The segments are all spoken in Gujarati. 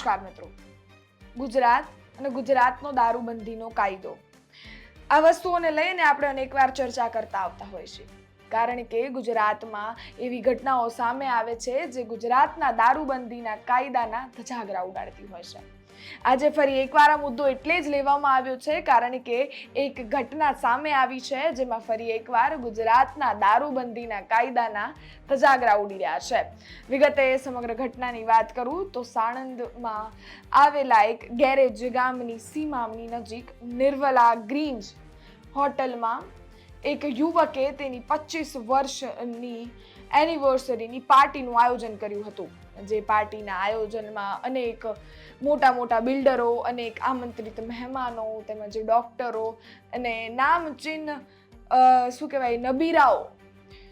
નમસ્કાર મિત્રો. ગુજરાત અને ગુજરાતનો દારૂબંધીનો કાયદો, આ વસ્તુઓને લઈને આપણે અનેકવાર ચર્ચા કરતા આવતા હોય છે, કારણ કે ગુજરાતમાં એવી ઘટનાઓ સામે આવે છે જે ગુજરાતના દારૂબંધીના કાયદાના ધજાગરા ઉડાડતી હોય છે. આજે ફરી એકવાર આ મુદ્દો એટલે જ લેવામાં આવ્યો છે કારણ કે એક ઘટના સામે આવી છે જેમાં ફરી એકવાર ગુજરાતના દારૂબંધીના કાયદાના ધજાગરા ઉડી રહ્યા છે. વિગતે સમગ્ર ઘટનાની વાત કરું તો સાણંદમાં આવેલા એક ગેરેજ ગામની સીમાની નજીક નિર્મલા ગ્રીન્સ હોટલમાં એક યુવકે તેની 25 વર્ષની એનિવર્સરીની પાર્ટીનું આયોજન કર્યું હતું. જે પાર્ટીના આયોજનમાં અનેક મોટા બિલ્ડરો, અનેક આમંત્રિત મહેમાનો તેમજ ડોક્ટરો અને નામચીન નબીરાઓ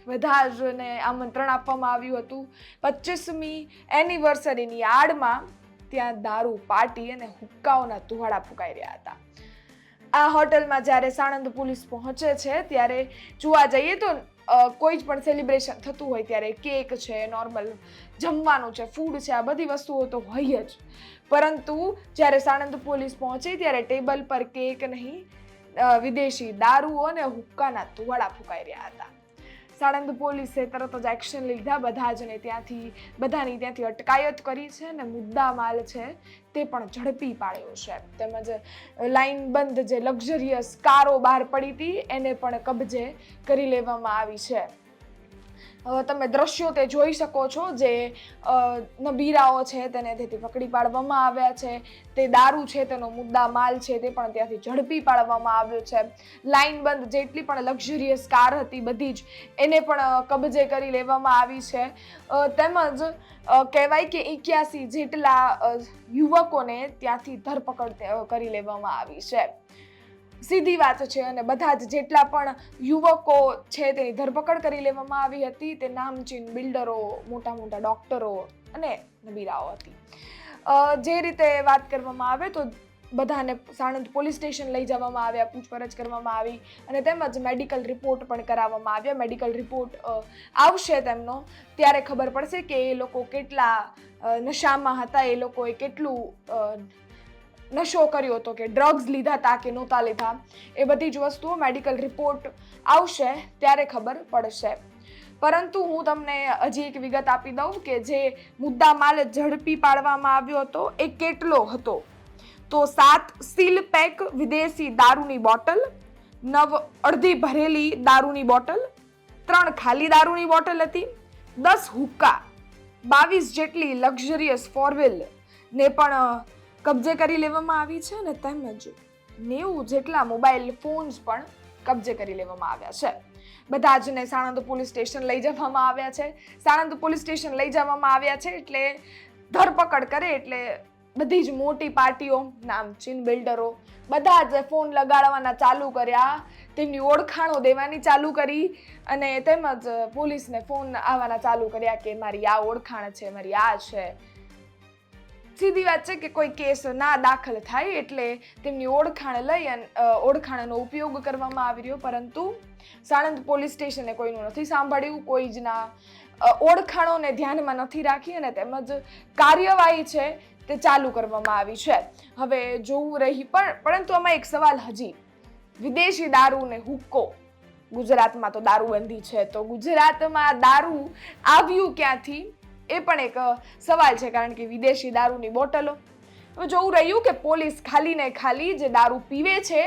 બધા જને આમંત્રણ આપવામાં આવ્યું હતું. 25મી એનિવર્સરીની આડમાં ત્યાં દારૂ, પાર્ટી અને હુક્કાઓના ધુવાડા ફૂંકાઈ રહ્યા હતા. આ હોટલમાં જ્યારે સાણંદ પોલીસ પહોંચે છે ત્યારે જોવા જઈએ તો કોઈ જ પણ સેલિબ્રેશન થતું હોય ત્યારે કેક છે, નોર્મલ જમવાનું છે, ફૂડ છે, આ બધી વસ્તુઓ તો હોય જ. પરંતુ જ્યારે સાણંદ પોલીસ પહોંચી ત્યારે ટેબલ પર કેક નહીં, વિદેશી દારૂઓ અને હુક્કાના ધુવાડા ફૂંકાઈ રહ્યા હતા. સાણંદ પોલીસે તરત જ એક્શન લીધા, બધાની ત્યાંથી અટકાયત કરી છે અને મુદ્દા માલ છે તે પણ ઝડપી પાડ્યો છે. તેમજ લાઇનબંધ જે લક્ઝરિયસ કારો બહાર પડી હતી એને પણ કબજે કરી લેવામાં આવી છે. તમે દ્રશ્યો તે જોઈ શકો છો, જે નબીરાઓ છે તેને તેથી પકડી પાડવામાં આવ્યા છે. તે દારૂ છે તેનો મુદ્દા માલ છે તે પણ ત્યાંથી ઝડપી પાડવામાં આવ્યો છે. લાઇનબંધ જેટલી પણ લક્ઝરિયસ કાર હતી બધી જ એને પણ કબજે કરી લેવામાં આવી છે. તેમજ કહેવાય કે 81 જેટલા યુવકોને ત્યાંથી ધરપકડ કરી લેવામાં આવી છે. સીધી વાત છે. અને બધા જ જેટલા પણ યુવકો છે તેની ધરપકડ કરી લેવામાં આવી હતી. તે નામચીન બિલ્ડરો, મોટા ડોક્ટરો અને નબીરાઓ હતી. જે રીતે વાત કરવામાં આવે તો બધાને સાણંદ પોલીસ સ્ટેશન લઈ જવામાં આવ્યા, પૂછપરછ કરવામાં આવી અને તેમજ મેડિકલ રિપોર્ટ પણ કરાવવામાં આવ્યા. મેડિકલ રિપોર્ટ આવશે તેમનો ત્યારે ખબર પડશે કે એ લોકો કેટલા નશામાં હતા, એ લોકોએ કેટલું નશો કર્યો હતો, કે ડ્રગ્સ લીધા હતા કે નહોતા લીધા. એ બધી જ વસ્તુઓ મેડિકલ રિપોર્ટ આવશે ત્યારે ખબર પડશે. પરંતુ હું તમને હજી એક વિગત આપી દઉં કે જે મુદ્દા માલ ઝડપી પાડવામાં આવ્યો હતો એ કેટલો હતો તો 7 સીલ પેક વિદેશી દારૂની બોટલ, 9 અડધી ભરેલી દારૂની બોટલ, 3 ખાલી દારૂની બોટલ હતી, 10 હુક્કા, 22 જેટલી લક્ઝરિયસ ફોરવ્હીલ ને પણ કબજે કરી લેવામાં આવી છે અને તેમજ 90 જેટલા મોબાઈલ ફોન્સ પણ કબજે કરી લેવામાં આવ્યા છે. બધા જને સાણંદ પોલીસ સ્ટેશન લઈ જવામાં આવ્યા છે. સાણંદ પોલીસ સ્ટેશન લઈ જવામાં આવ્યા છે એટલે ધરપકડ કરે એટલે બધી જ મોટી પાર્ટીઓ, નામચીન બિલ્ડરો બધા જ ફોન લગાડવાના ચાલુ કર્યા, તેમની ઓળખાણો દેવાની ચાલુ કરી અને તેમજ પોલીસને ફોન આવવાના ચાલુ કર્યા કે મારી આ ઓળખાણ છે, મારી આ છે. સીધી વાત છે કે કોઈ કેસ ના દાખલ થાય એટલે તેમની ઓળખાણ લઈ અને ઓળખાણનો ઉપયોગ કરવામાં આવી રહ્યો. પરંતુ સાણંદ પોલીસ સ્ટેશને કોઈનું નથી સાંભળ્યું, કોઈ જના ઓળખાણોને ધ્યાનમાં નથી રાખી અને તેમજ કાર્યવાહી છે તે ચાલુ કરવામાં આવી છે. હવે જોવું રહી પરંતુ આમાં એક સવાલ હજી, વિદેશી દારૂ ને હુક્કો, ગુજરાતમાં તો દારૂબંધી છે તો ગુજરાતમાં દારૂ આવ્યું ક્યાંથી એ પણ એક સવાલ છે, કારણ કે વિદેશી દારૂની બોટલો. હવે જોવું રહ્યું કે પોલીસ ખાલી ને ખાલી જે દારૂ પીવે છે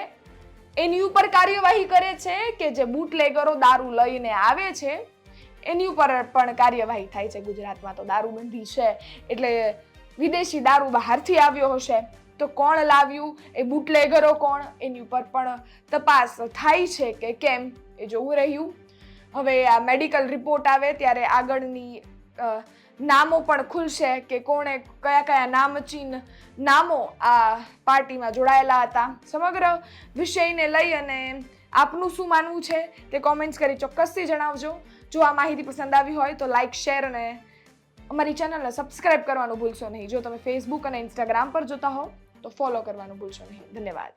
એની ઉપર કાર્યવાહી કરે છે કે જે બુટલેગરો દારૂ લઈને આવે છે એની ઉપર પણ કાર્યવાહી થાય છે. ગુજરાતમાં તો દારૂબંધી છે એટલે વિદેશી દારૂ બહારથી આવ્યો હશે તો કોણ લાવ્યું, એ બુટલેગરો કોણ, એની ઉપર પણ તપાસ થાય છે કે કેમ એ જોવું રહ્યું. હવે આ મેડિકલ રિપોર્ટ આવે ત્યારે આગળની નામો પણ ખુલશે કે કોણે કયા નામચીન નામો આ પાર્ટીમાં જોડાયેલા હતા. સમગ્ર વિષયને લઈ અને આપનું શું માનવું છે તે કોમેન્ટ્સ કરી ચોક્કસથી જણાવજો. જો આ માહિતી પસંદ આવી હોય તો લાઇક, શેર અને અમારી ચેનલને સબસ્ક્રાઇબ કરવાનું ભૂલશો નહીં. જો તમે ફેસબુક અને ઇન્સ્ટાગ્રામ પર જોતા હો તો ફોલો કરવાનું ભૂલશો નહીં. ધન્યવાદ.